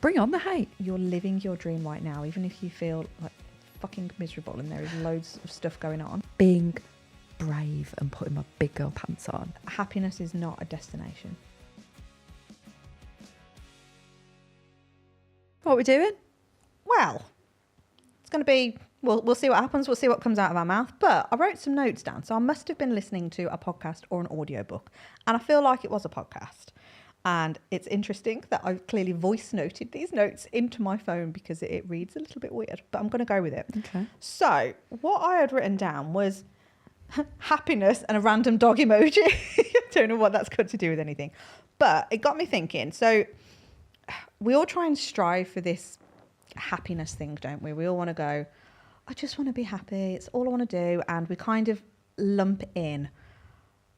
Bring on the hate. You're living your dream right now, even if you feel like fucking miserable and there is loads of stuff going on. Being brave and putting my big girl pants on. Happiness is not a destination. What are we doing? Well, it's going to be, we'll see what happens. We'll see what comes out of our mouth. But I wrote some notes down. So I must have been listening to a podcast or an audiobook. And I feel like it was a podcast. And it's interesting that I've clearly voice noted these notes into my phone because it reads a little bit weird. But I'm going to go with it. Okay. So what I had written down was happiness and a random dog emoji. I don't know what that's got to do with anything. But it got me thinking. So we all try and strive for this happiness thing, don't we? We all want to go, I just want to be happy. It's all I want to do. And we kind of lump in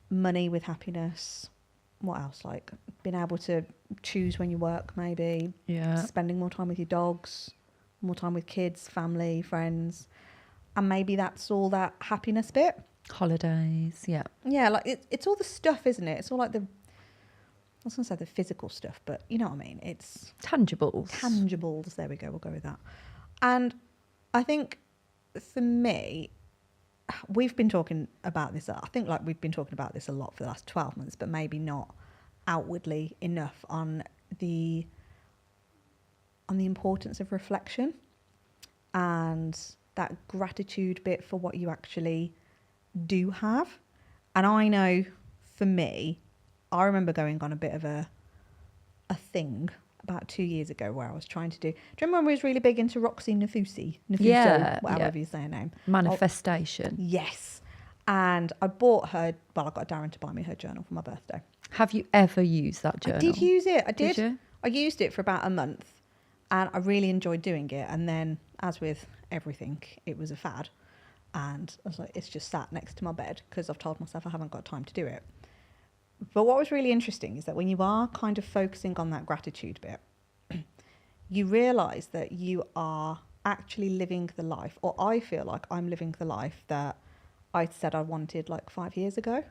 money with happiness. What else? Like being able to choose when you work, maybe. Yeah. Spending more time with your dogs, more time with kids, family, friends. And maybe that's all that happiness bit. Holidays, yeah. Yeah, like it's all the stuff, isn't it? It's all like I was going to say the physical stuff, but you know what I mean? It's Tangibles. Tangibles, there we go, we'll go with that. And I think for me, we've been talking about this, I think like we've been talking about this a lot for the last 12 months, but maybe not outwardly enough on the importance of reflection and that gratitude bit for what you actually do have. And I know for me, I remember going on a bit of a thing about 2 years ago where I was trying to do you remember when we was really big into Roxy Nafuso, whatever you say her name, manifestation. Yes. And I bought her, well, I got Darren to buy me her journal for my birthday. Have you ever used that journal? I did use it. I did. You? I used it for about a month and I really enjoyed doing it. And then, as with everything, it was a fad. And I was like, it's just sat next to my bed because I've told myself I haven't got time to do it. But what was really interesting is that when you are kind of focusing on that gratitude bit, you realise that you are actually living the life, or I feel like I'm living the life that I said I wanted like 5 years ago.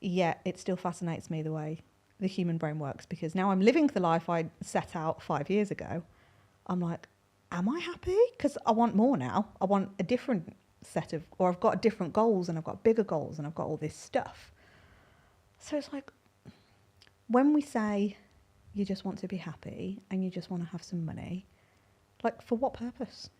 Yet it still fascinates me the way the human brain works, because now I'm living the life I set out 5 years ago. I'm like, am I happy? Because I want more now. I want a different set of, or I've got different goals and I've got bigger goals and I've got all this stuff. So it's like, when we say you just want to be happy and you just want to have some money, like for what purpose?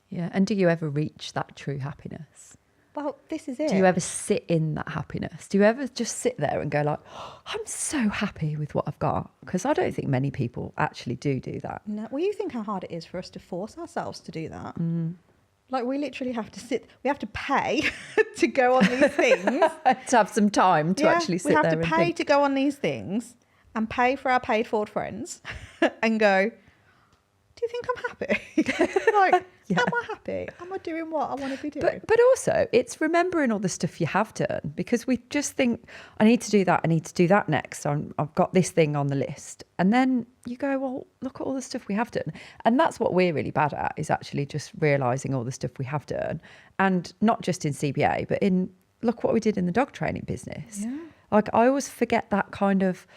Yeah. And do you ever reach that true happiness? Well, this is it. Do you ever sit in that happiness? Do you ever just sit there and go like, oh, I'm so happy with what I've got? Because I don't think many people actually do that. No. Well, you think how hard it is for us to force ourselves to do that. Like we literally have to we have to pay to go on these things. To have some time to actually sit there and think. We have to pay to go on these things and pay for our paid forward friends and go, do you think I'm happy? Like, am I happy? Am I doing what I want to be doing? But also, it's remembering all the stuff you have done, because we just think, I need to do that next. I've got this thing on the list. And then you go, well, look at all the stuff we have done. And that's what we're really bad at, is actually just realising all the stuff we have done. And not just in CBA, but look what we did in the dog training business. Yeah. Like, I always forget that kind of,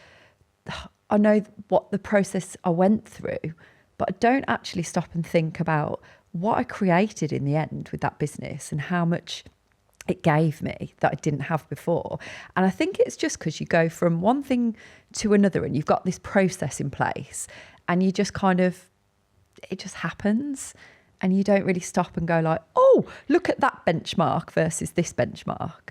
I know what the process I went through, but I don't actually stop and think about what I created in the end with that business and how much it gave me that I didn't have before. And I think it's just because you go from one thing to another and you've got this process in place and you just kind of, it just happens and you don't really stop and go like, oh, look at that benchmark versus this benchmark.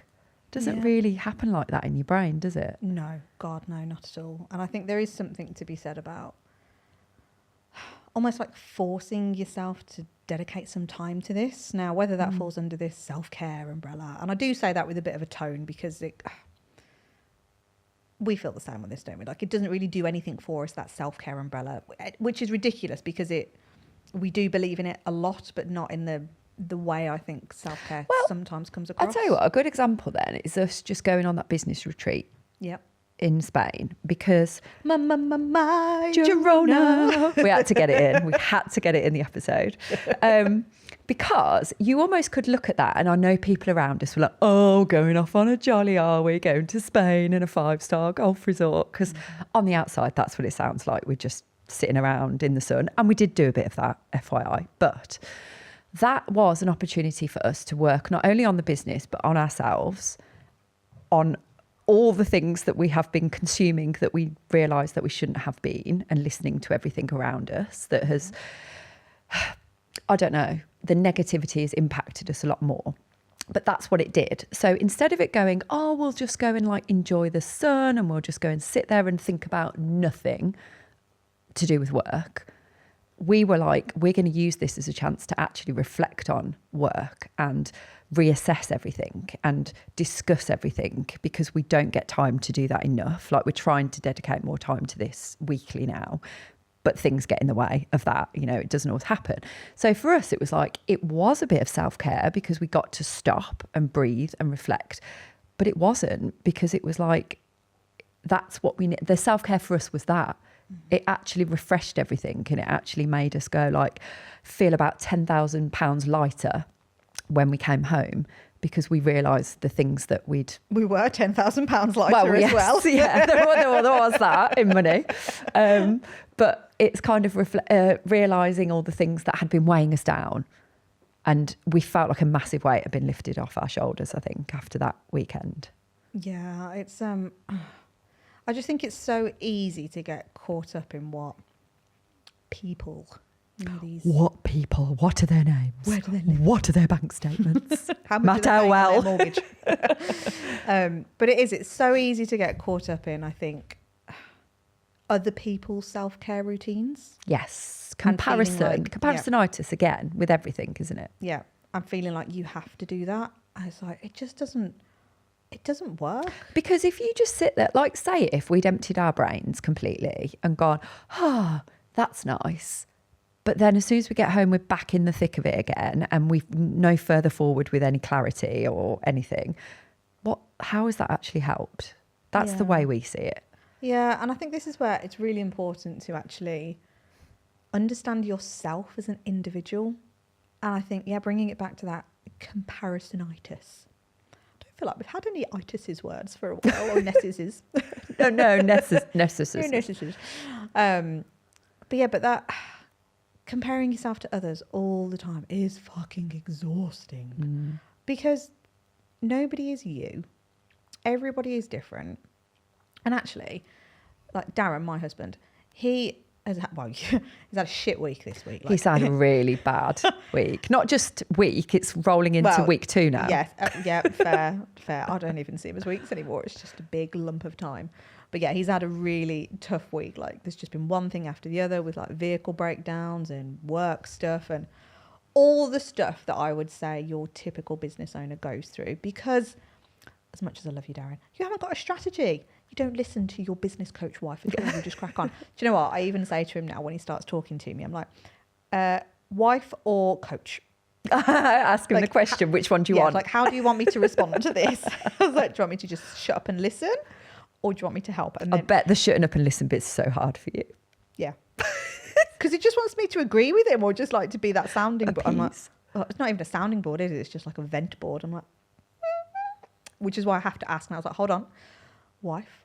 Doesn't really happen like that in your brain, does it? No, God, no, not at all. And I think there is something to be said about almost like forcing yourself to dedicate some time to this. Now, whether that falls under this self-care umbrella, and I do say that with a bit of a tone because we feel the same with this, don't we? Like, it doesn't really do anything for us, that self-care umbrella, which is ridiculous because we do believe in it a lot, but not in the way I think self-care sometimes comes across. I'll tell you what, a good example then is us just going on that business retreat. Yep. In Spain, because my Girona. We had to get it in. We had to get it in the episode. Because you almost could look at that, and I know people around us were like, oh, going off on a jolly, are we? Going to Spain in a 5-star golf resort? Because on the outside, that's what it sounds like. We're just sitting around in the sun. And we did do a bit of that, FYI. But that was an opportunity for us to work not only on the business, but on ourselves, on all the things that we have been consuming that we realise that we shouldn't have been, and listening to everything around us that has, I don't know, the negativity has impacted us a lot more. But that's what it did. So instead of it going, oh, we'll just go and like enjoy the sun and we'll just go and sit there and think about nothing to do with work, we were like, we're going to use this as a chance to actually reflect on work and reassess everything and discuss everything, because we don't get time to do that enough. Like, we're trying to dedicate more time to this weekly now, but things get in the way of that. You know, it doesn't always happen. So for us, it was like, it was a bit of self-care because we got to stop and breathe and reflect, but it wasn't, because it was like, that's what we need. The self-care for us was that. It actually refreshed everything, and it actually made us go like, feel about £10,000 lighter when we came home, because we realised the things that we were £10,000 lighter as well. Yeah, there was that in money. But it's kind of realising all the things that had been weighing us down. And we felt like a massive weight had been lifted off our shoulders, I think, after that weekend. Yeah, it's I just think it's so easy to get caught up in what people, what people? What are their names? Where do they live? What are their bank statements? How much Matter well. their mortgage? But it's so easy to get caught up in, I think, other people's self-care routines. Yes, comparisonitis again with everything, isn't it? Yeah, I'm feeling like you have to do that. I was like, it doesn't work. Because if you just sit there, like, say if we'd emptied our brains completely and gone, that's nice. But then as soon as we get home, we're back in the thick of it again, and we've no further forward with any clarity or anything. How has that actually helped? That's the way we see it. Yeah, and I think this is where it's really important to actually understand yourself as an individual. And I think, bringing it back to that comparisonitis. I feel like we've had any itises words for a while, or nesses. No, nesses. But that comparing yourself to others all the time is fucking exhausting. Because nobody is you. Everybody is different. And actually, like Darren, my husband, he's had a shit week this week. He's had a really bad week. Not just week, it's rolling into week 2 now. Yes, fair. I don't even see him as weeks anymore. It's just a big lump of time. But yeah, he's had a really tough week. Like, there's just been one thing after the other, with like vehicle breakdowns and work stuff and all the stuff that I would say your typical business owner goes through. Because as much as I love you, Darren, you haven't got a strategy. You don't listen to your business coach wife at all. You just crack on. Do you know what? I even say to him now when he starts talking to me, I'm like, wife or coach? Ask him the question, which one do you want? Like, how do you want me to respond to this? I was like, do you want me to just shut up and listen? Or do you want me to help? And then, I bet the shutting up and listen bit's so hard for you. Yeah. Because it just wants me to agree with him, or just like to be that sounding board. I'm like, it's not even a sounding board, is it? It's just like a vent board. I'm like, which is why I have to ask. And I was like, hold on, wife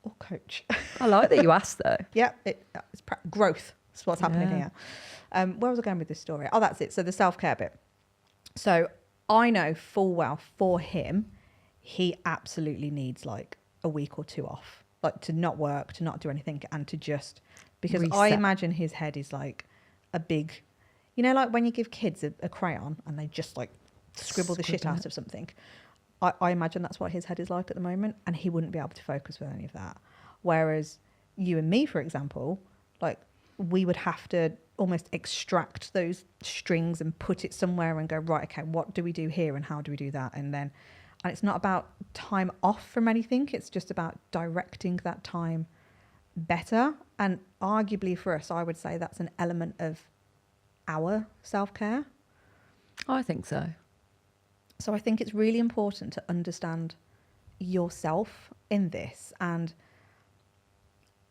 or coach? I like that you asked though. Yeah, it's growth. That's what's happening here. Where was I going with this story? Oh, that's it. So the self-care bit. So I know full well for him, he absolutely needs like a week or 2 off, like to not work, to not do anything, and to just, because reset. I imagine his head is like a big, you know, like when you give kids a crayon and they just like scribble the shit out of something. I imagine that's what his head is like at the moment, and he wouldn't be able to focus with any of that. Whereas you and me, for example, like we would have to almost extract those strings and put it somewhere and go, right, okay, what do we do here and how do we do that? And it's not about time off from anything. It's just about directing that time better. And arguably for us, I would say that's an element of our self-care. I think so. So I think it's really important to understand yourself in this, and,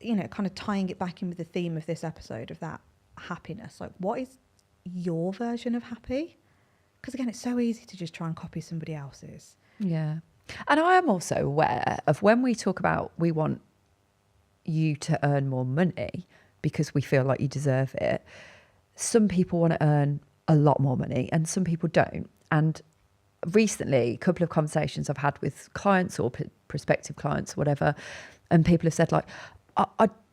you know, kind of tying it back in with the theme of this episode of that happiness. Like, what is your version of happy? Because again, it's so easy to just try and copy somebody else's. Yeah. And I am also aware of when we talk about we want you to earn more money, because we feel like you deserve it. Some people want to earn a lot more money and some people don't. And recently, a couple of conversations I've had with clients or prospective clients or whatever, and people have said like,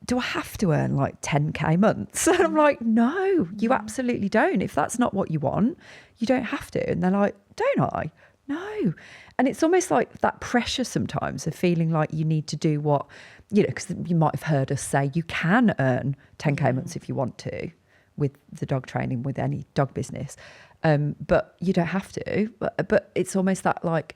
do I have to earn like 10k months? And I'm like, no, you absolutely don't. If that's not what you want, you don't have to. And they're like, don't I? No. And it's almost like that pressure sometimes of feeling like you need to do what, you know, because you might have heard us say you can earn 10k months if you want to with the dog training, with any dog business. But you don't have to. But it's almost that like,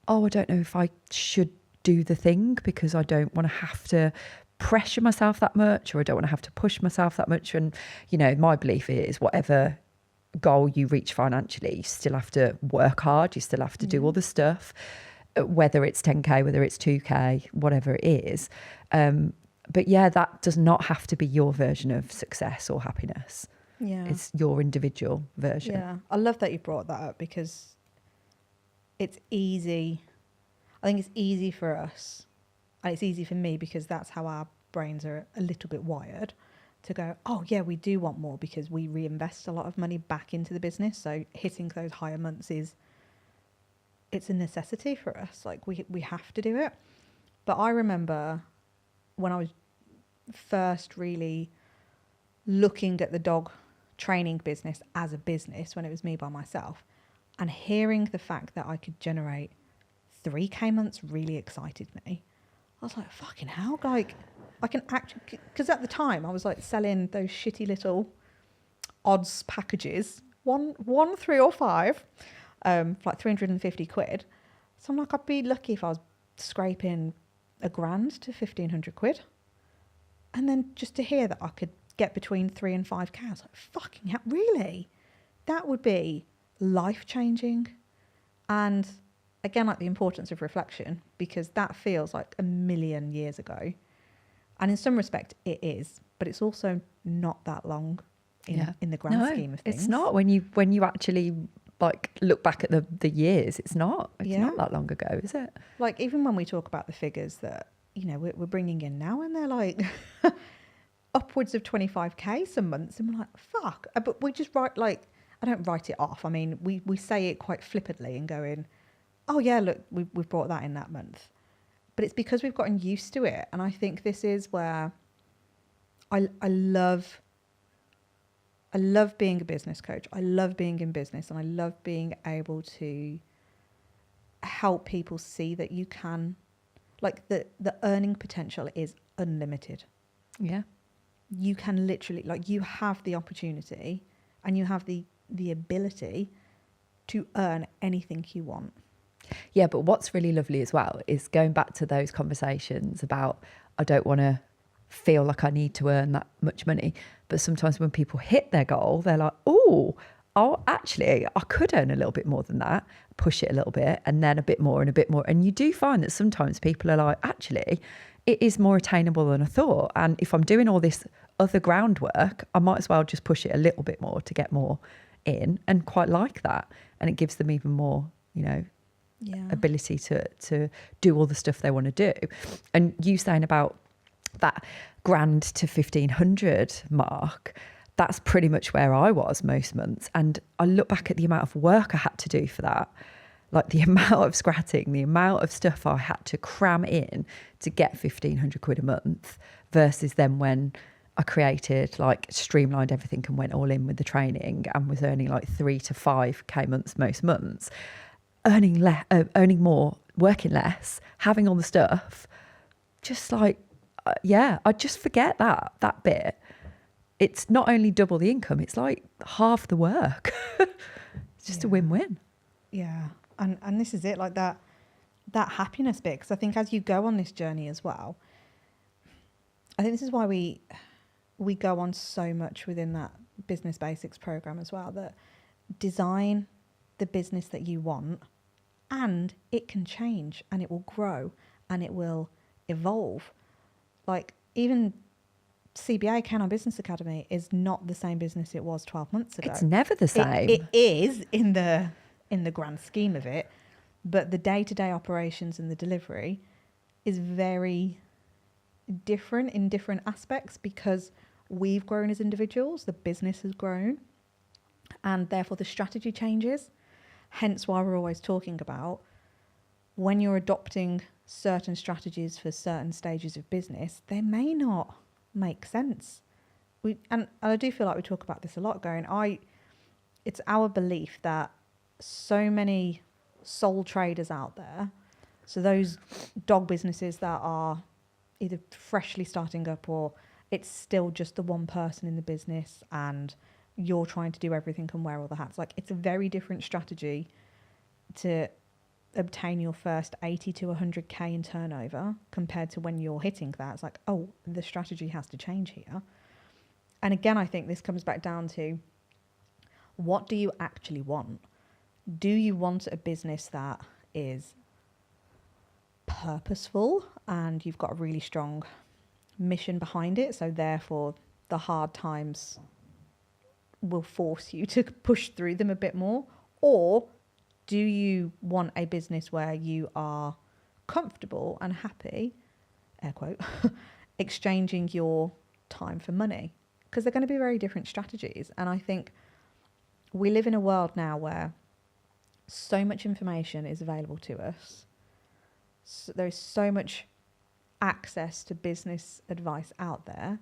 oh, I don't know if I should do the thing because I don't want to have to pressure myself that much, or I don't want to have to push myself that much. And, you know, my belief is whatever goal you reach financially, you still have to work hard, you still have to do all the stuff, whether it's 10k, whether it's 2k, whatever it is. But yeah, that does not have to be your version of success or happiness. Yeah. It's your individual version. Yeah. I love that you brought that up because it's easy. I think it's easy for us, and it's easy for me because that's how our brains are a little bit wired, to go, oh yeah, we do want more because we reinvest a lot of money back into the business. So hitting those higher months it's a necessity for us. Like we have to do it. But I remember when I was first really looking at the dog training business as a business, when it was me by myself, and hearing the fact that I could generate 3k months really excited me. I was like, fucking hell, like I can actually, because at the time I was like selling those shitty little odds packages, one, 3 or 5, for like 350 quid. So I'm like, I'd be lucky if I was scraping £1,000 to 1,500 quid. And then just to hear that I could get between 3 and 5k, I was like, fucking hell, really? That would be life-changing. And again, like the importance of reflection, because that feels like a million years ago. And in some respect it is, but it's also not that long in the grand scheme of things. It's not when you actually like look back at the years. It's not not that long ago, is it? Like even when we talk about the figures that, you know, we're bringing in now, and they're like upwards of 25k some months, and we're like, fuck. But we just write, like, I don't write it off. I mean, we say it quite flippantly and going, oh yeah, look, we've brought that in that month. But it's because we've gotten used to it. And I think this is where I love being a business coach. I love being in business, and I love being able to help people see that you can, like the earning potential is unlimited. Yeah. You can literally, like, you have the opportunity and you have the ability to earn anything you want. Yeah, but what's really lovely as well is going back to those conversations about, I don't want to feel like I need to earn that much money. But sometimes when people hit their goal, they're like, oh, actually, I could earn a little bit more than that, push it a little bit, and then a bit more and a bit more. And you do find that sometimes people are like, actually, it is more attainable than I thought. And if I'm doing all this other groundwork, I might as well just push it a little bit more to get more in, and quite like that. And it gives them even more, you know, ability to do all the stuff they want to do. And you saying about that grand to 1,500 mark, that's pretty much where I was most months. And I look back at the amount of work I had to do for that, like the amount of scratching, the amount of stuff I had to cram in to get 1,500 quid a month, versus then when I created, like, streamlined everything and went all in with the training and was earning like 3 to 5k months most months. Earning more, working less, having all the stuff, just like, I just forget that bit. It's not only double the income, it's like half the work. It's just a win-win. Yeah, and this is it, like that happiness bit, because I think as you go on this journey as well, I think this is why we go on so much within that Business Basics program as well, that design the business that you want, and it can change and it will grow and it will evolve. Like even CBA, Canine Business Academy, is not the same business it was 12 months ago. It's never the same. It is in the grand scheme of it, but the day-to-day operations and the delivery is very different in different aspects, because we've grown as individuals, the business has grown, and therefore the strategy changes. Hence why we're always talking about when you're adopting certain strategies for certain stages of business, they may not make sense. And I do feel like we talk about this a lot, it's our belief that so many sole traders out there, so those dog businesses that are either freshly starting up or it's still just the one person in the business and you're trying to do everything and wear all the hats. Like, it's a very different strategy to obtain your first 80 to 100k in turnover compared to when you're hitting that. It's like, oh, the strategy has to change here. And again, I think this comes back down to, what do you actually want? Do you want a business that is purposeful and you've got a really strong mission behind it, so therefore the hard times will force you to push through them a bit more? Or do you want a business where you are comfortable and happy, air quote, exchanging your time for money? Because they're going to be very different strategies. And I think we live in a world now where so much information is available to us. So there is so much access to business advice out there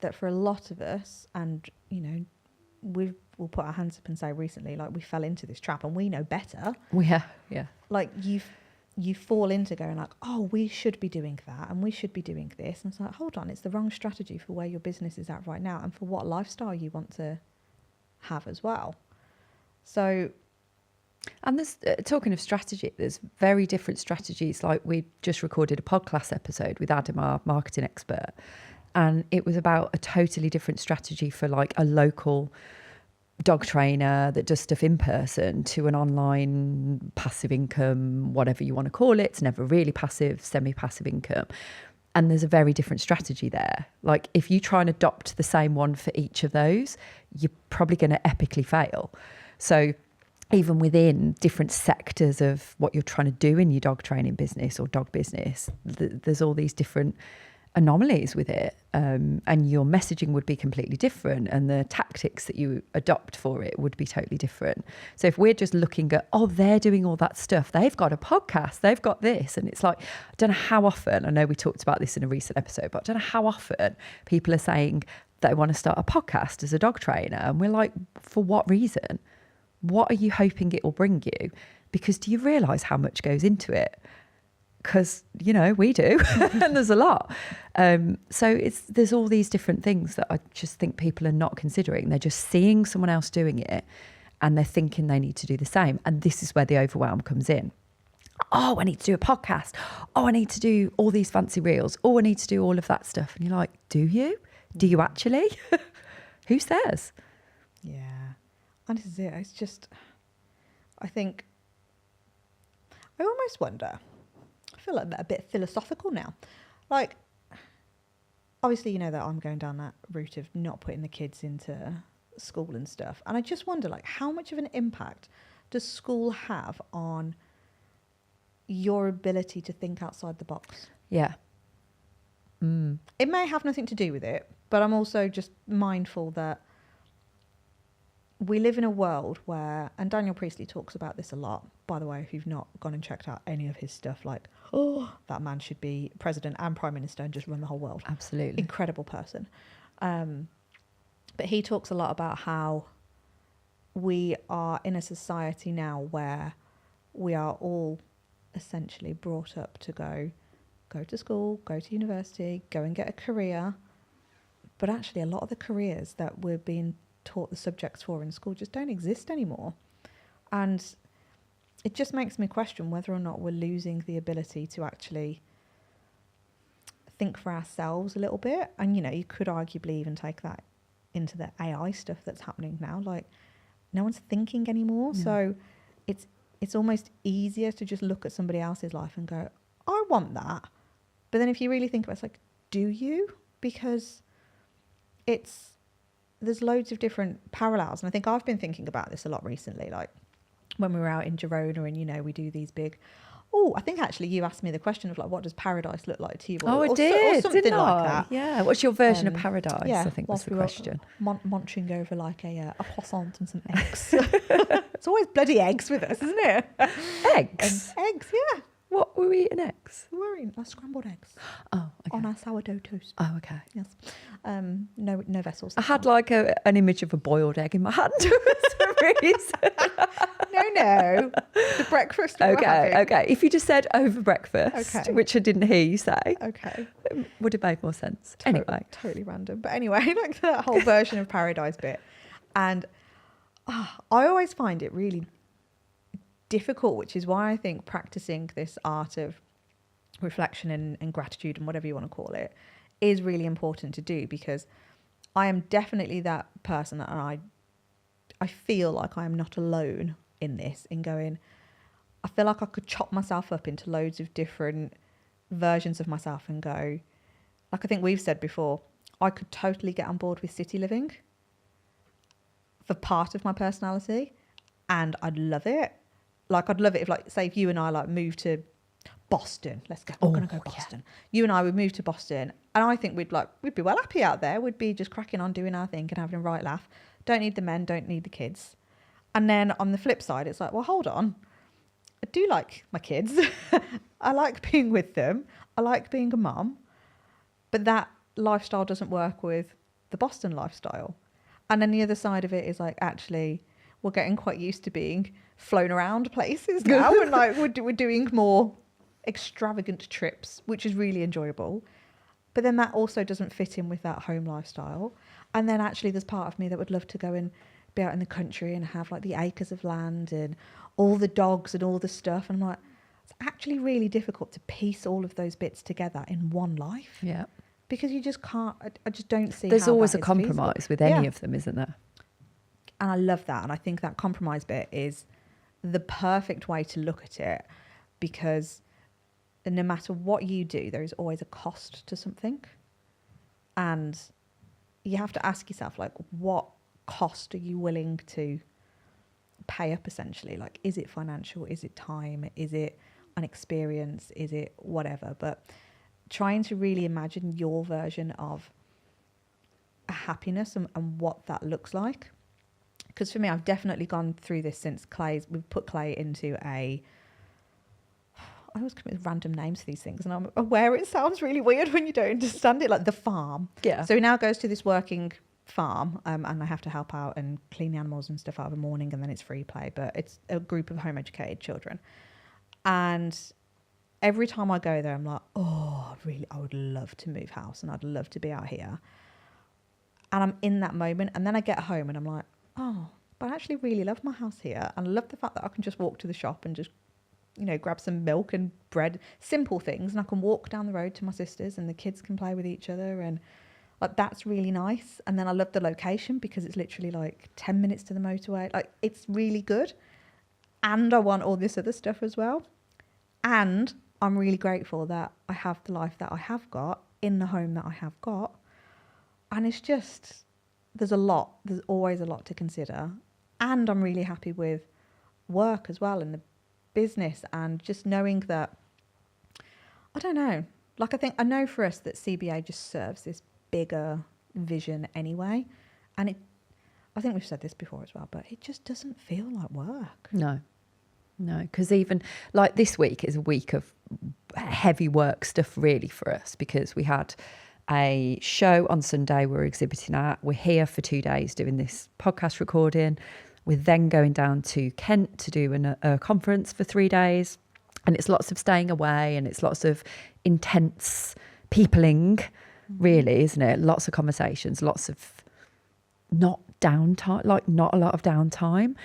that for a lot of us, and we'll put our hands up and say recently, like, we fell into this trap and we know better. Yeah. Like, you fall into going like, oh, we should be doing that and we should be doing this. And it's like, hold on, it's the wrong strategy for where your business is at right now and for what lifestyle you want to have as well. So, and there's talking of strategy, there's very different strategies. Like, we just recorded a podcast episode with Adam, our marketing expert, and it was about a totally different strategy for like a local dog trainer that does stuff in person to an online passive income, whatever you want to call it. It's never really passive, semi-passive income. And there's a very different strategy there. Like, if you try and adopt the same one for each of those, you're probably going to epically fail. So even within different sectors of what you're trying to do in your dog training business or dog business, there's all these different anomalies with it, and your messaging would be completely different and the tactics that you adopt for it would be totally different. So if we're just looking at, oh, they're doing all that stuff, they've got a podcast, they've got this, and it's like, I don't know how often, I know we talked about this in a recent episode, but I don't know how often people are saying they want to start a podcast as a dog trainer, and we're like, for what reason? What are you hoping it will bring you? Because do you realise how much goes into it? Because, we do, and there's a lot. So there's all these different things that I just think people are not considering. They're just seeing someone else doing it and they're thinking they need to do the same. And this is where the overwhelm comes in. Oh, I need to do a podcast. Oh, I need to do all these fancy reels. Oh, I need to do all of that stuff. And you're like, do you? Do you actually? Who says? yeah. And this is it. It's just, I think, I almost wonder, I feel like a bit philosophical now. Like, obviously, that I'm going down that route of not putting the kids into school and stuff. And I just wonder, like, how much of an impact does school have on your ability to think outside the box? Yeah. It may have nothing to do with it, but I'm also just mindful that we live in a world where, and Daniel Priestley talks about this a lot, by the way, if you've not gone and checked out any of his stuff, like, oh, that man should be president and prime minister and just run the whole world. Absolutely. Incredible person. But he talks a lot about how we are in a society now where we are all essentially brought up to go to school, go to university, go and get a career. But actually a lot of the careers that we're being taught the subjects for in school just don't exist anymore. And it just makes me question whether or not we're losing the ability to actually think for ourselves a little bit. And, you could arguably even take that into the AI stuff that's happening now. Like, no one's thinking anymore. Yeah. So it's almost easier to just look at somebody else's life and go, I want that. But then if you really think about it, it's like, do you? Because there's loads of different parallels. And I think I've been thinking about this a lot recently, like when we were out in Girona and, we do these big Oh, I think actually you asked me the question of like, what does paradise look like to you? Oh, I or did, something didn't like I? that. Yeah. What's your version of Um, paradise? Yeah, I think was whilst the we were question. munching over like a croissant and some eggs. It's always bloody eggs with us, isn't it? Eggs. Eggs, yeah. What were we eating? Eggs? We were eating scrambled eggs Oh, okay. on our sourdough toast. Oh, okay. Yes. No vessels. I had like an image of a boiled egg in my hand for some reason. No. The breakfast we were having. Okay. If you just said over breakfast, Okay. which I didn't hear you say, Okay. it would have made more sense. Anyway. Totally random. But anyway, like that whole version of paradise bit. And I always find it really difficult, which is why I think practicing this art of reflection and gratitude and whatever you want to call it is really important to do, because I am definitely that person that I feel like I am not alone in this, in going, I feel like I could chop myself up into loads of different versions of myself and go, like I think we've said before, I could totally get on board with city living for part of my personality, and I'd love it. Like I'd love it if, like, say if you and I like moved to Boston, we're going to go Boston. Yeah. You and I would move to Boston, and I think we'd be well happy out there. We'd be just cracking on doing our thing and having a right laugh. Don't need the men, don't need the kids. And then on the flip side, it's like, well, hold on. I do like my kids. I like being with them. I like being a mum. But that lifestyle doesn't work with the Boston lifestyle. And then the other side of it is like, actually, we're getting quite used to being flown around places now. And like we're doing more extravagant trips, which is really enjoyable. But then that also doesn't fit in with that home lifestyle. And then actually there's part of me that would love to go and be out in the country and have like the acres of land and all the dogs and all the stuff. And I'm like, it's actually really difficult to piece all of those bits together in one life. Yeah. Because you just can't, I just don't see There's how always that a is compromise feasible. with any Yeah. of them, isn't there? And I love that. And I think that compromise bit is the perfect way to look at it, because no matter what you do, there is always a cost to something. And you have to ask yourself, like, what cost are you willing to pay up, essentially? Like, is it financial? Is it time? Is it an experience? Is it whatever? But trying to really imagine your version of a happiness and what that looks like. Because for me, I've definitely gone through this since we've put Clay into I always come up with random names for these things, and I'm aware it sounds really weird when you don't understand it, like the farm. Yeah. So he now goes to this working farm, and I have to help out and clean the animals and stuff out of the morning, and then it's free play, but it's a group of home educated children. And every time I go there, I'm like, oh, really, I would love to move house and I'd love to be out here. And I'm in that moment, and then I get home and I'm like, oh, but I actually really love my house here. And I love the fact that I can just walk to the shop and just, grab some milk and bread, simple things. And I can walk down the road to my sister's and the kids can play with each other. And like, that's really nice. And then I love the location because it's literally like 10 minutes to the motorway. Like, it's really good. And I want all this other stuff as well. And I'm really grateful that I have the life that I have got in the home that I have got. And it's just, there's always a lot to consider. And I'm really happy with work as well and the business, and just knowing that, I don't know, like I know for us that CBA just serves this bigger vision anyway. And I think we've said this before as well, but it just doesn't feel like work. No, because even like this week is a week of heavy work stuff really for us, because we had a show on Sunday we're exhibiting at. We're here for 2 days doing this podcast recording. We're then going down to Kent to do a conference for 3 days. And it's lots of staying away and it's lots of intense peopling, really, isn't it? Lots of conversations, lots of not downtime, like not a lot of downtime.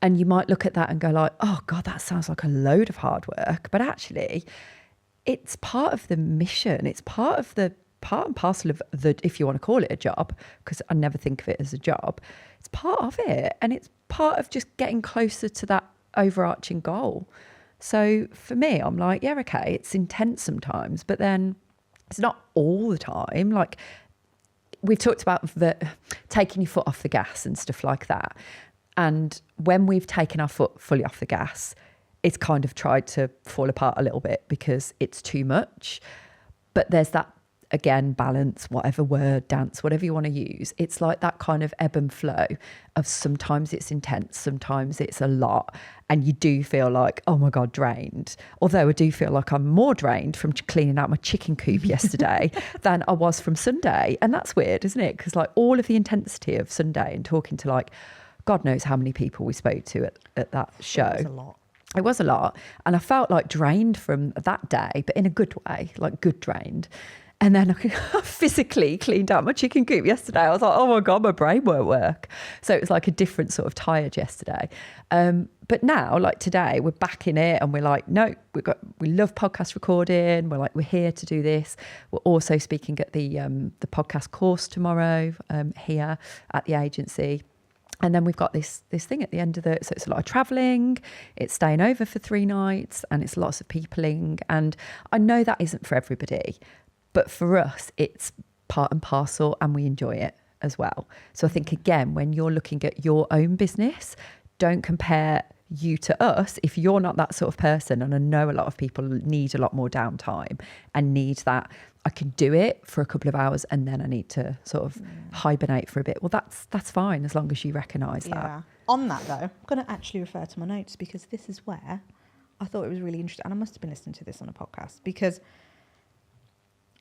And you might look at that and go like, oh God, that sounds like a load of hard work. But actually, it's part of the mission. It's part and parcel of if you want to call it a job, because I never think of it as a job. It's part of it. And it's part of just getting closer to that overarching goal. So for me, I'm like, yeah, okay, it's intense sometimes, but then it's not all the time. Like, we've talked about taking your foot off the gas and stuff like that. And when we've taken our foot fully off the gas, it's kind of tried to fall apart a little bit because it's too much. But there's that, again, balance, whatever word, dance, whatever you want to use. It's like that kind of ebb and flow of sometimes it's intense, sometimes it's a lot. And you do feel like, oh my God, drained. Although I do feel like I'm more drained from cleaning out my chicken coop yesterday than I was from Sunday. And that's weird, isn't it? Because like all of the intensity of Sunday and talking to like, God knows how many people we spoke to at that show. It was a lot. It was a lot. And I felt like drained from that day, but in a good way, like good drained. And then I physically cleaned out my chicken coop yesterday. I was like, oh my God, my brain won't work. So it was like a different sort of tired yesterday. But now, like today, we're back in it and we're like, no, we love podcast recording. We're here to do this. We're also speaking at the podcast course tomorrow here at the agency. And then we've got this thing at the end of so it's a lot of travelling, it's staying over for 3 nights, and it's lots of peopling. And I know that isn't for everybody, but for us, it's part and parcel, and we enjoy it as well. So I think, again, when you're looking at your own business, don't compare you to us if you're not that sort of person. And I know a lot of people need a lot more downtime and need that. I can do it for a couple of hours and then I need to sort of hibernate for a bit. Well, that's fine as long as you recognise that. On that though, I'm going to actually refer to my notes because this is where I thought it was really interesting. And I must have been listening to this on a podcast because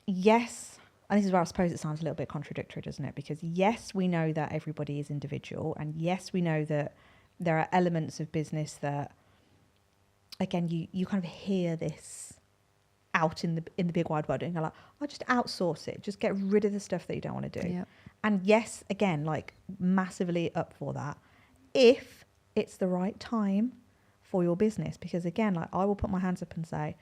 yes, and this is where I suppose it sounds a little bit contradictory, doesn't it? Because yes, we know that everybody is individual, and yes, we know that there are elements of business that, again, you kind of hear this out in the big wide world and you're like, oh, just outsource it, just get rid of the stuff that you don't want to do. Yep. And yes, again, like massively up for that if it's the right time for your business. Because again, like I will put my hands up and say,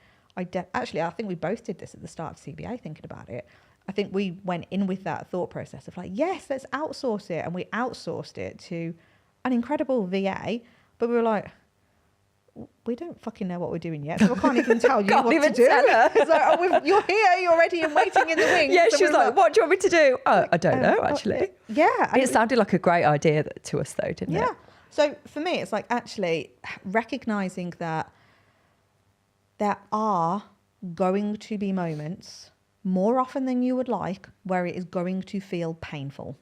actually, I think we both did this at the start of CBA thinking about it. I think we went in with that thought process of like, yes, let's outsource it. And we outsourced it to an incredible VA, but we were like, we don't fucking know what we're doing yet, so I can't even tell you what to do. It's like, oh, you're here, you're ready and waiting in the wings. Yeah, she was like, what do you want me to do? Oh, I don't know, actually. Yeah. It sounded like a great idea to us though, didn't it? Yeah. So for me, it's like actually recognising that there are going to be moments more often than you would like where it is going to feel painful.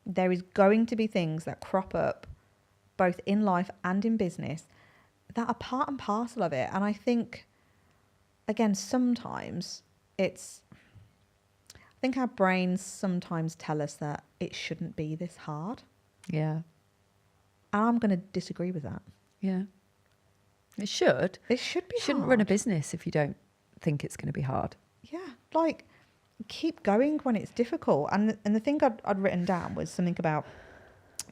There is going to be things that crop up both in life and in business that are part and parcel of it. And I think, again, sometimes I think our brains sometimes tell us that it shouldn't be this hard. Yeah. And I'm going to disagree with that. Yeah. It should. It should be You shouldn't hard. run a business if you don't think it's going to be hard. Yeah. Like, keep going when it's difficult. And the thing I'd written down was something about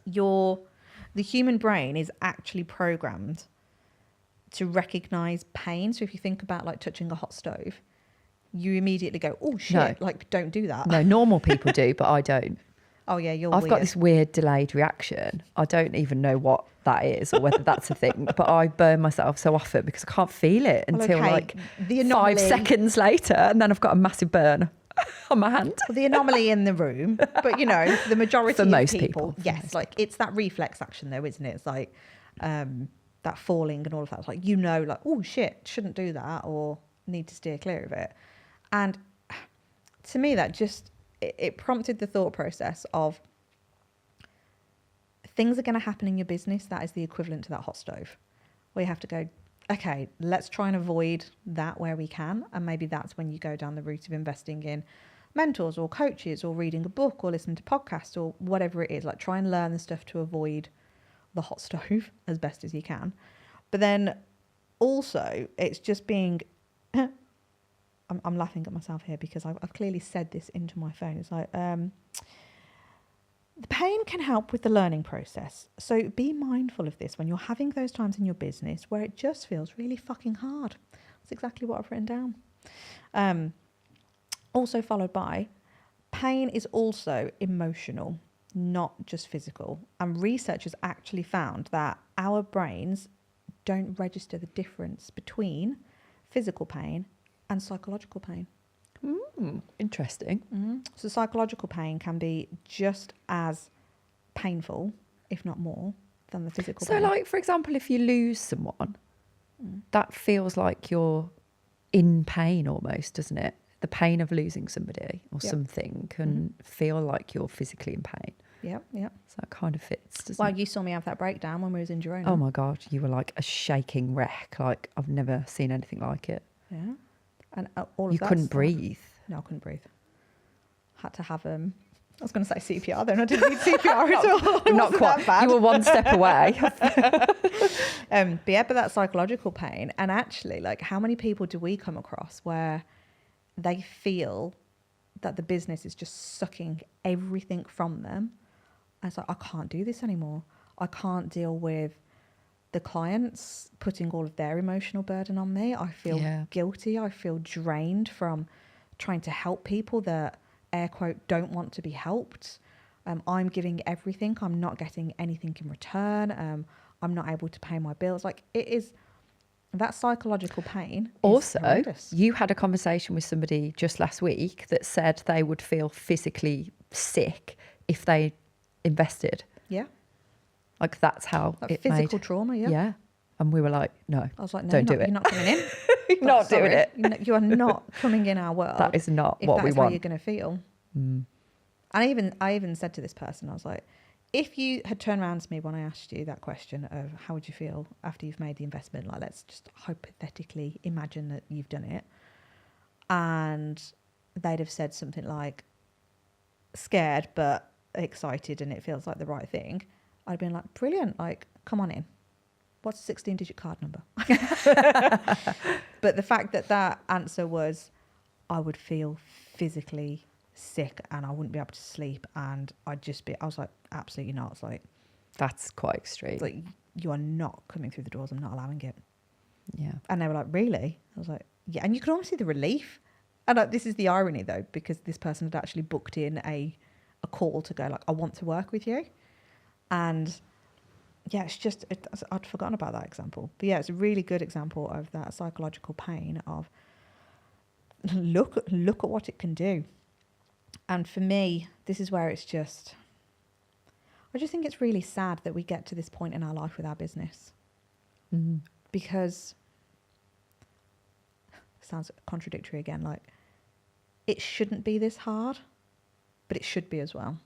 the human brain is actually programmed to recognize pain. So if you think about like touching a hot stove, you immediately go, oh shit, No. like don't do that. No, normal people do, but I don't. Oh yeah, you're I've weird. got this weird delayed reaction. I don't even know what that is or whether that's a thing, but I burn myself so often because I can't feel it until like the anomaly, 5 seconds later, and then I've got a massive burn on my hand. the anomaly in the room, but you know, the majority For of most people, people. yes, like it's that reflex action though, isn't it? It's like that falling and all of that. It's like, you know, like, oh shit, shouldn't do that or need to steer clear of it. And to me, that just, it prompted the thought process of things are going to happen in your business that is the equivalent to that hot stove, where you have to go, okay, let's try and avoid that where we can. And maybe that's when you go down the route of investing in mentors or coaches or reading a book or listening to podcasts or whatever it is. Like, try and learn the stuff to avoid the hot stove as best as you can. But then also it's just being I'm laughing at myself here because I've clearly said this into my phone. It's like the pain can help with the learning process, so be mindful of this when you're having those times in your business where it just feels really fucking hard. That's exactly what I've written down. Also followed by, pain is also emotional, not just physical. And researchers actually found that our brains don't register the difference between physical pain and psychological pain. Interesting. So psychological pain can be just as painful, if not more, than the physical pain. So like, for example, if you lose someone, that feels like you're in pain almost, doesn't it? The pain of losing somebody or something can feel like you're physically in pain. Yep, yep. So that kind of fits, doesn't Well, it? you saw me have that breakdown when we was in Girona. Oh my God, you were like a shaking wreck. Like I've never seen anything like it. Yeah. And all of You that couldn't stuff- breathe. No, I couldn't breathe. Had to have I was going to say CPR then. I didn't need CPR at all. It Not wasn't quite. that bad. You were one step away. But that psychological pain, and actually, like, how many people do we come across where they feel that the business is just sucking everything from them? And it's like, I can't do this anymore. I can't deal with the clients putting all of their emotional burden on me. I feel guilty. I feel drained from trying to help people that, air quote, don't want to be helped. I'm giving everything. I'm not getting anything in return. I'm not able to pay my bills. Like, it is, that psychological pain. Also, horrendous. you had a conversation with somebody just last week that said they would feel physically sick if they invested. Yeah. Like that's how Like it physical made. trauma, yeah. Yeah. And we were like, no, I was like, no, don't do you're it. not coming in. You're not Sorry. doing it. You are not coming in our world. That is not if what that's we how want. you're going to feel. Mm. And I even said to this person, I was like, if you had turned around to me when I asked you that question of how would you feel after you've made the investment, like let's just hypothetically imagine that you've done it, and they'd have said something like scared but excited and it feels like the right thing, I'd been like, brilliant, like come on in. What's the 16-digit card number? But the fact that answer was, I would feel physically sick and I wouldn't be able to sleep and I was like, absolutely not. It's like, That's quite extreme. it's like, you are not coming through the doors. I'm not allowing it. Yeah. And they were like, really? I was like, yeah. And you could almost see the relief. And like, this is the irony though, because this person had actually booked in a call to go like, I want to work with you. And yeah, it's just, I'd forgotten about that example. But yeah, it's a really good example of that psychological pain of look at what it can do. And for me, this is where it's just, I just think it's really sad that we get to this point in our life with our business. Mm. Because, sounds contradictory again, like it shouldn't be this hard, but it should be as well.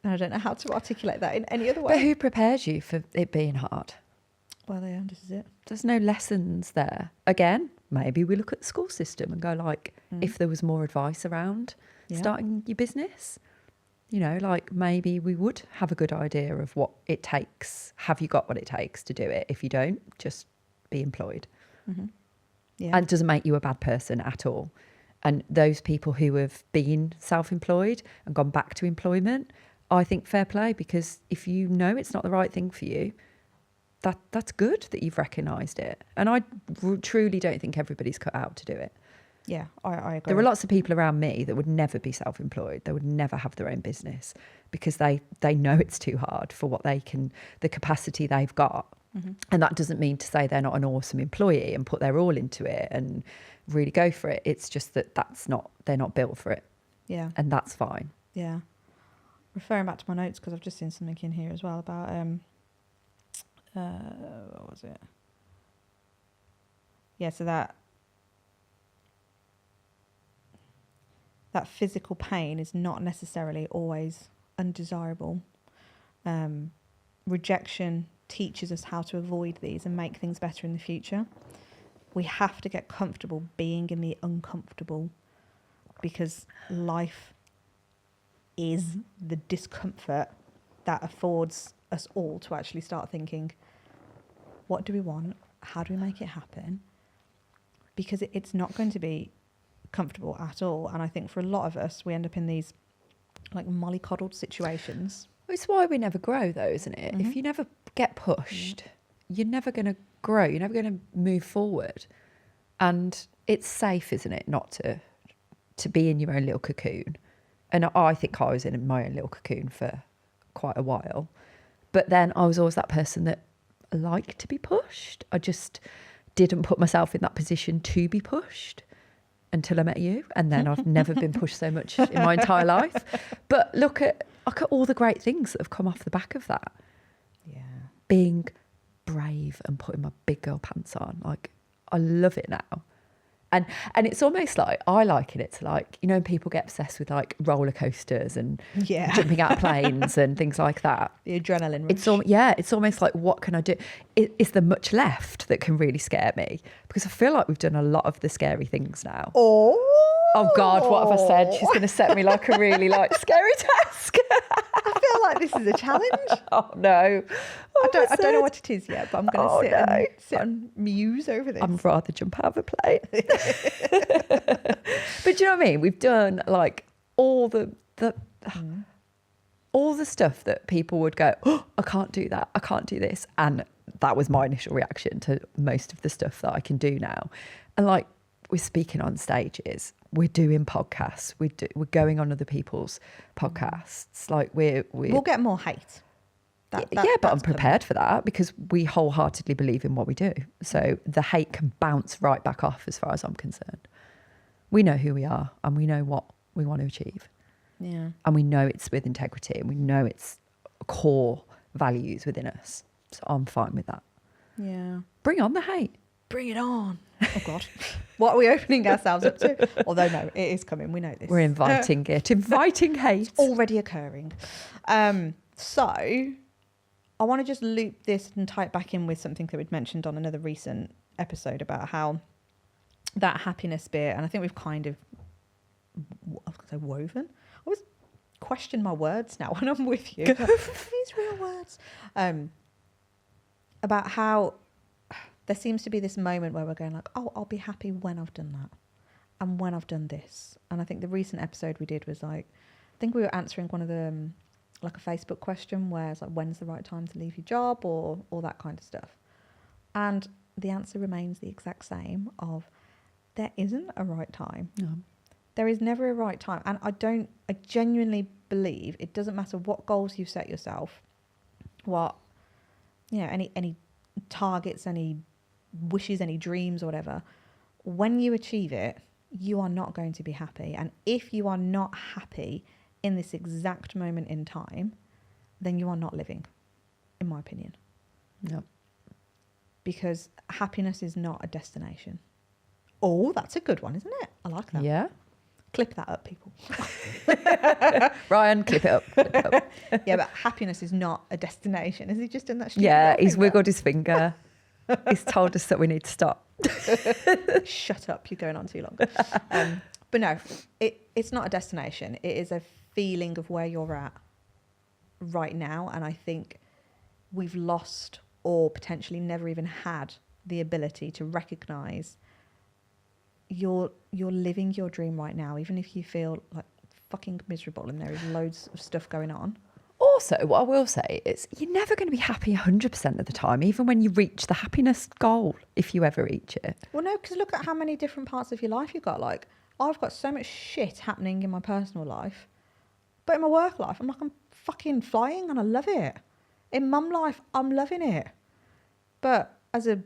And I don't know how to articulate that in any other way. But who prepares you for it being hard? Well, yeah, this is it. There's no lessons there. Again, maybe we look at the school system and go like, if there was more advice around starting your business, you know, like maybe we would have a good idea of what it takes. Have you got what it takes to do it? If you don't, just be employed. Mm-hmm. Yeah. And it doesn't make you a bad person at all. And those people who have been self-employed and gone back to employment, I think fair play, because if you know it's not the right thing for you, that's good that you've recognised it. And I truly don't think everybody's cut out to do it. Yeah, I agree. There are lots of people around me that would never be self-employed. They would never have their own business because they know it's too hard for what they can, the capacity they've got. Mm-hmm. And that doesn't mean to say they're not an awesome employee and put their all into it and really go for it. It's just that they're not built for it. Yeah. And that's fine. Yeah. Referring back to my notes, because I've just seen something in here as well about, what was it? Yeah, so that physical pain is not necessarily always undesirable. Rejection teaches us how to avoid these and make things better in the future. We have to get comfortable being in the uncomfortable, because life is the discomfort that affords us all to actually start thinking, what do we want? How do we make it happen? Because it's not going to be comfortable at all. And I think for a lot of us, we end up in these like mollycoddled situations. It's why we never grow though, isn't it? Mm-hmm. If you never get pushed, you're never going to grow. You're never going to move forward. And it's safe, isn't it, not to be in your own little cocoon. And I think I was in my own little cocoon for quite a while. But then I was always that person that liked to be pushed. I just didn't put myself in that position to be pushed until I met you. And then I've never been pushed so much in my entire life. But look at all the great things that have come off the back of that. Yeah. Being brave and putting my big girl pants on. Like, I love it now. And it's almost like, I liken it to like, you know, people get obsessed with like roller coasters and jumping out of planes and things like that. The adrenaline rush. It's almost like, what can I do? Is there much left that can really scare me? Because I feel like we've done a lot of the scary things now. Oh God, what have I said? She's going to set me like a really like scary task. I feel like this is a challenge. Oh no. I don't know what it is yet, but I'm going to sit and muse over this. I'd rather jump out of a plane. But do you know what I mean? We've done like all the stuff that people would go, oh, I can't do that. I can't do this. And that was my initial reaction to most of the stuff that I can do now. And like, we're speaking on stages, we're doing podcasts, we're going on other people's podcasts. Like we'll get more hate. But I'm prepared for that because we wholeheartedly believe in what we do. So the hate can bounce right back off as far as I'm concerned. We know who we are and we know what we want to achieve. Yeah. And we know it's with integrity and we know it's core values within us. So I'm fine with that. Yeah. Bring on the hate. Bring it on. Oh God. What are we opening ourselves up to? Although no, it is coming. We know this. We're inviting it. Inviting hate. It's already occurring. So I want to just loop this and tie it back in with something that we'd mentioned on another recent episode about how that happiness bit, and I think we've kind of, I was going to say woven. I always question my words now when I'm with you. These real words. About how there seems to be this moment where we're going like, oh, I'll be happy when I've done that and when I've done this. And I think the recent episode we did was like, I think we were answering one of the, like a Facebook question where it's like, when's the right time to leave your job or all that kind of stuff. And the answer remains the exact same of there isn't a right time. No. There is never a right time. And I genuinely believe it doesn't matter what goals you set yourself, what, you know, any targets, any wishes, any dreams or whatever, when you achieve it, you are not going to be happy. And if you are not happy in this exact moment in time, then you are not living, in my opinion. No. Because happiness is not a destination. Oh, that's a good one, isn't it? I like that. Yeah. Clip that up, people. Ryan, clip it up. Yeah, but happiness is not a destination. Has he just done that? Yeah, he's wiggled his finger. He's told us that we need to stop. Shut up, you're going on too long. But no, it's not a destination. It is a feeling of where you're at right now. And I think we've lost or potentially never even had the ability to recognise you're living your dream right now, even if you feel like fucking miserable and there is loads of stuff going on. Also, what I will say is you're never going to be happy 100% of the time, even when you reach the happiness goal, if you ever reach it. Well, no, because look at how many different parts of your life you've got. Like, I've got so much shit happening in my personal life, but in my work life, I'm fucking flying and I love it. In mum life, I'm loving it. But as a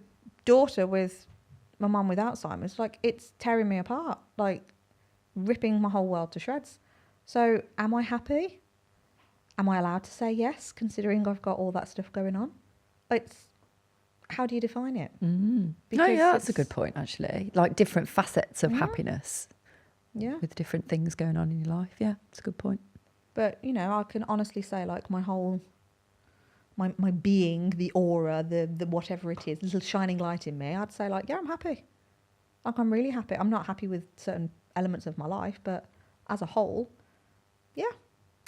daughter with my mum with Alzheimer's, like, it's tearing me apart, like ripping my whole world to shreds. So am I happy? Am I allowed to say yes, considering I've got all that stuff going on? How do you define it? No, yeah, that's a good point, actually. Like different facets of happiness. Yeah. With different things going on in your life. Yeah, that's a good point. But, you know, I can honestly say, like, my whole, my being, the aura, the whatever it is, little shining light in me, I'd say, like, yeah, I'm happy. Like, I'm really happy. I'm not happy with certain elements of my life, but as a whole, yeah.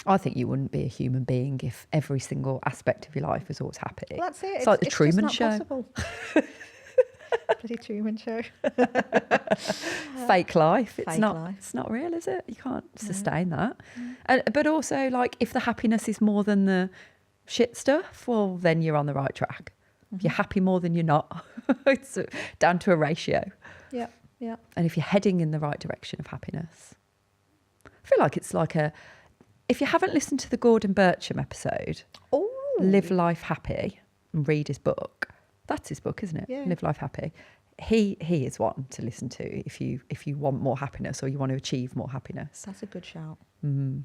I think you wouldn't be a human being if every single aspect of your life was always happy. Well, that's it. It's like the Truman Show. Bloody Truman Show. Fake life. It's Fake not. life. It's not real, is it? You can't sustain that. But also, like, if the happiness is more than the shit stuff, well, then you're on the right track. If you're happy more than you're not, it's down to a ratio. Yeah, yeah. And if you're heading in the right direction of happiness, I feel like it's like if you haven't listened to the Gordon Bircham episode, Live Life Happy, and read his book. That's his book, isn't it? Yeah. Live Life Happy. He is one to listen to if you want more happiness or you want to achieve more happiness. That's a good shout. Mm.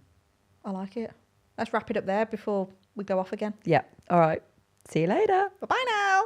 I like it. Let's wrap it up there before we go off again. Yeah. All right. See you later. Bye-bye now.